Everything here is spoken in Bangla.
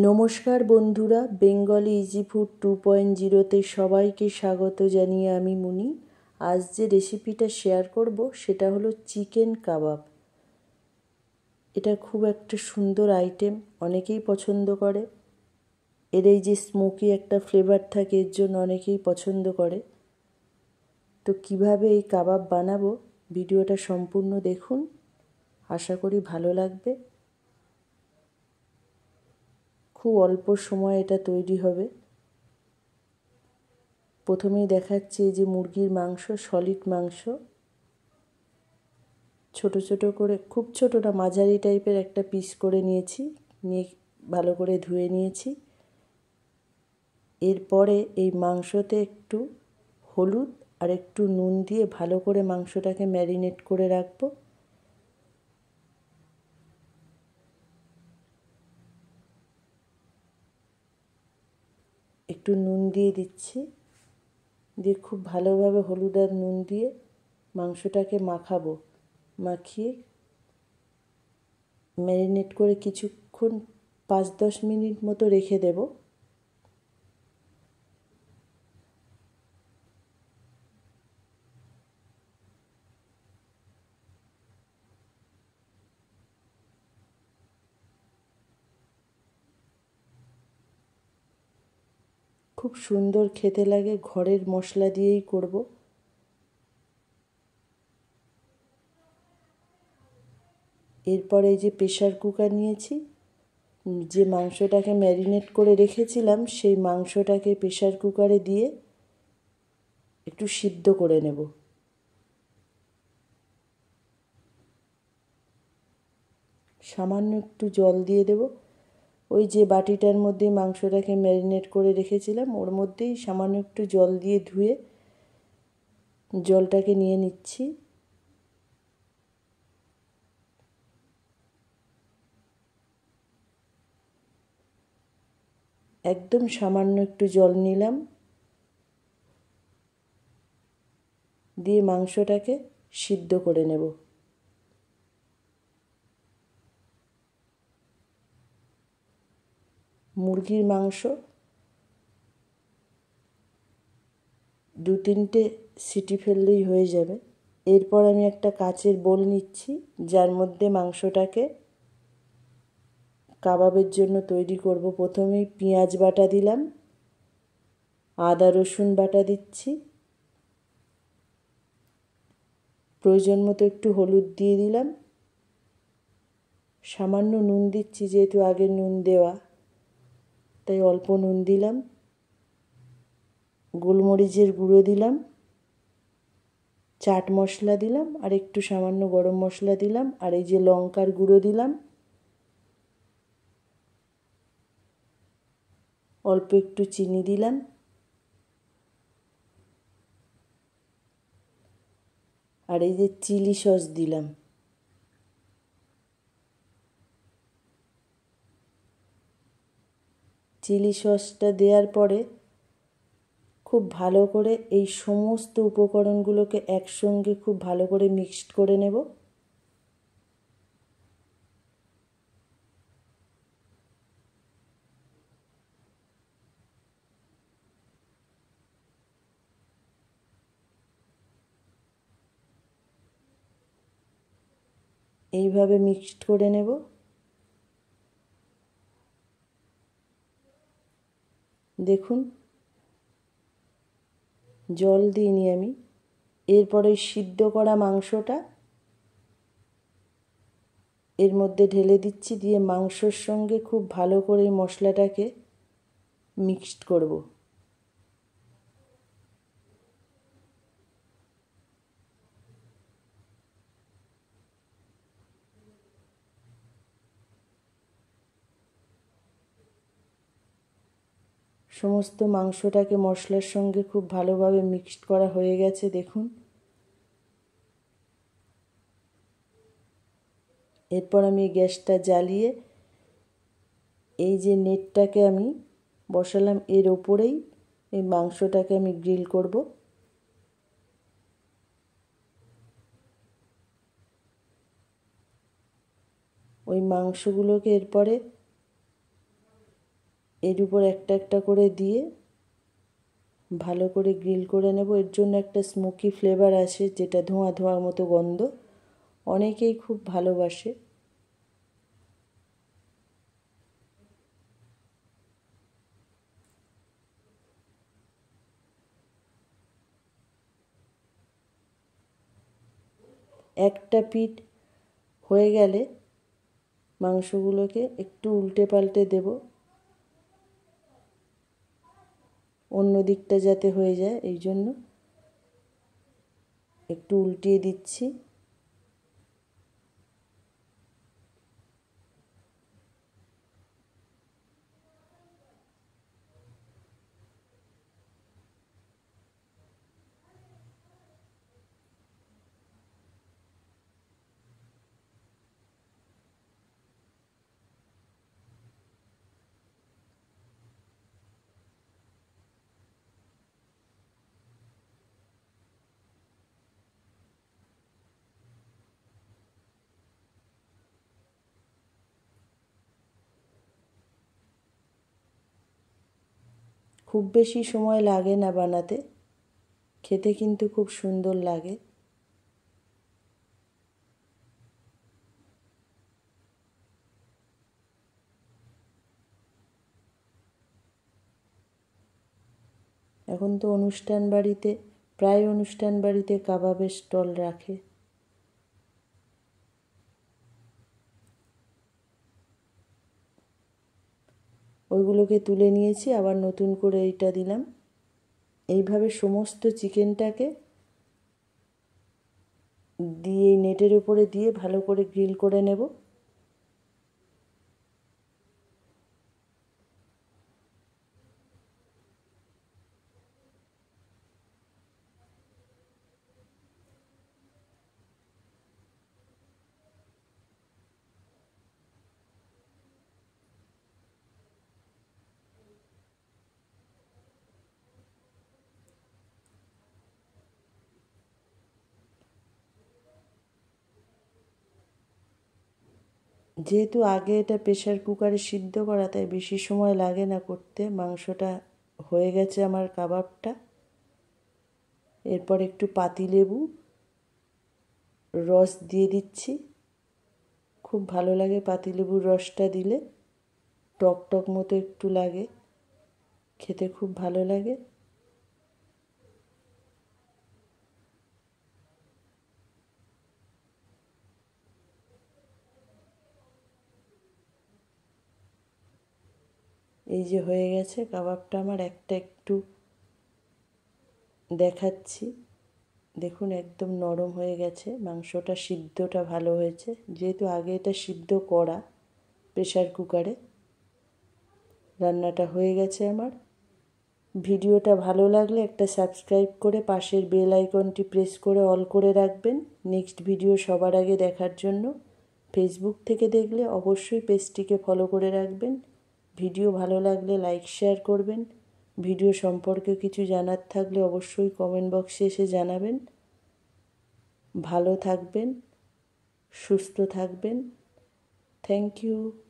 নমস্কার বন্ধুরা, বেঙ্গলি ইজি ফুড 2.0তে সবাইকে স্বাগত জানিয়ে আমি মুনি। আজ যে রেসিপিটা শেয়ার করব সেটা হলো চিকেন কাবাব। এটা খুব একটা সুন্দর আইটেম, অনেকেই পছন্দ করে। এর এই যে স্মোকি একটা ফ্লেভার থাকে, এর জন্য অনেকেই পছন্দ করে। তো কিভাবে এই কাবাব বানাবো ভিডিওটা সম্পূর্ণ দেখুন, আশা করি ভালো লাগবে। খুব অল্প সময় এটা তৈরি হবে। প্রথমেই দেখাচ্ছি এই যে মুরগির মাংস, সলিড মাংস, ছোট ছোট করে, খুব ছোট না, মাঝারি টাইপের একটা পিস করে নিয়েছি, নিয়ে ভালো করে ধুয়ে নিয়েছি। এরপরে এই মাংসতে একটু হলুদ আর একটু নুন দিয়ে ভালো করে মাংসটাকে ম্যারিনেট করে রাখবো। একটু নুন দিয়ে দিচ্ছি, দিয়ে খুব ভালোভাবে হলুদ আর নুন দিয়ে মাংসটাকে মাখাবো। মাখিয়ে ম্যারিনেট করে কিছুক্ষণ 5-10 মিনিট মতো রেখে দেব। খুব সুন্দর খেতে লাগে, ঘরের মশলা দিয়েই করব। এরপরে এই যে প্রেশার কুকার নিয়েছি, যে মাংসটাকে ম্যারিনেট করে রেখেছিলাম সেই মাংসটাকে প্রেশার কুকারে দিয়ে একটু সিদ্ধ করে নেব। সামান্য একটু জল দিয়ে দেব। ওই যে বাটিটার মধ্যে মাংসটাকে ম্যারিনেট করে রেখেছিলাম ওর মধ্যেই সামান্য একটু জল দিয়ে ধুয়ে জলটাকে নিয়ে নিচ্ছি। একদম সামান্য একটু জল নিলাম, দিয়ে মাংসটাকে সিদ্ধ করে নেব। মুরগির মাংস 2-3টে সিটি ফেললেই হয়ে যাবে। এরপর আমি একটা কাচের বোল নিচ্ছি, যার মধ্যে মাংসটাকে কাবাবের জন্য তৈরি করব। প্রথমেই পেঁয়াজ বাটা দিলাম, আদা রসুন বাটা দিচ্ছি, প্রয়োজন মতো একটু হলুদ দিয়ে দিলাম, সামান্য নুন দিচ্ছি, যেহেতু আগে নুন দেওয়া তাই অল্প নুন দিলাম, গোলমরিচের গুঁড়ো দিলাম, চাট মশলা দিলাম, আর একটু সামান্য গরম মশলা দিলাম, আর এই যে লঙ্কার গুঁড়ো দিলাম, অল্প একটু চিনি দিলাম, আর এই যে চিলি সস দিলাম। চিলি সসটা দেওয়ার পরে খুব ভালো করে এই সমস্ত উপকরণগুলোকে একসঙ্গে খুব ভালো করে মিক্সড করে নেব। এইভাবে মিক্সড করে নেব। দেখুন, জল দিইনি আমি। এরপরে সিদ্ধ করা মাংসটা এর মধ্যে ঢেলে দিচ্ছি, দিয়ে মাংসর সঙ্গে খুব ভালো করে মশলাটাকে মিক্সড করব। সমস্ত মাংসটাকে মশলার সঙ্গে খুব ভালোভাবে মিক্সড করা হয়ে গেছে, দেখুন। এরপর আমি গ্যাসটা জ্বালিয়ে এই যে নেটটাকে আমি বসালাম, এর ওপরেই এই মাংসটাকে আমি গ্রিল করব। ওই মাংসগুলোকে এরপরে এর উপর একটা একটা করে দিয়ে ভালো করে গ্রিল করে নেব। এর জন্য একটা স্মোকি ফ্লেভার আসে, যেটা ধোঁয়া ধোঁয়ার মতো গন্ধ, অনেকেই খুব ভালোবাসে। একটা পিঠ হয়ে গেলে মাংসগুলোকে একটু উল্টে পাল্টে দেব, অন্য দিকটা যাতে হয়ে যায়, এই জন্য একটু উল্টিয়ে দিচ্ছি। খুব বেশি সময় লাগে না বানাতে, খেতে কিন্তু খুব সুন্দর লাগে। এখন তো প্রায় অনুষ্ঠান বাড়িতে কাবাবের স্টল রাখে। ওইগুলোকে তুলে নিয়েছি, আবার নতুন করে এইটা দিলাম। এইভাবে সমস্ত চিকেনটাকে দিয়ে নেটের উপরে দিয়ে ভালো করে গ্রিল করে নেব। যেহেতু আগে এটা প্রেশার কুকারে সিদ্ধ করা, তাই বেশি সময় লাগে না করতে। মাংসটা হয়ে গেছে আমার, কাবাবটা। এরপর একটু পাতিলেবু রস দিয়ে দিচ্ছি। খুব ভালো লাগে পাতিলেবুর রসটা দিলে, টক টক মতো একটু লাগে, খেতে খুব ভালো লাগে। এই যে হয়ে গেছে কাবাবটা আমার, একটা একটু দেখাচ্ছি। দেখুন একদম নরম হয়ে গেছে, মাংসটা সিদ্ধটা ভালো হয়েছে, যেহেতু আগে এটা সিদ্ধ করা প্রেশার কুকারে। রান্নাটা হয়ে গেছে আমার। ভিডিওটা ভালো লাগলে একটা সাবস্ক্রাইব করে পাশের বেল আইকনটি প্রেস করে অল করে রাখবেন নেক্সট ভিডিও সবার আগে দেখার জন্য। ফেসবুক থেকে দেখলে অবশ্যই পেজটিকে ফলো করে রাখবেন। ভিডিও ভালো লাগলে লাইক শেয়ার করবেন। ভিডিও সম্পর্কে কিছু জানার থাকলে অবশ্যই কমেন্ট বক্সে এসে জানাবেন। ভালো থাকবেন, সুস্থ থাকবেন। Thank you.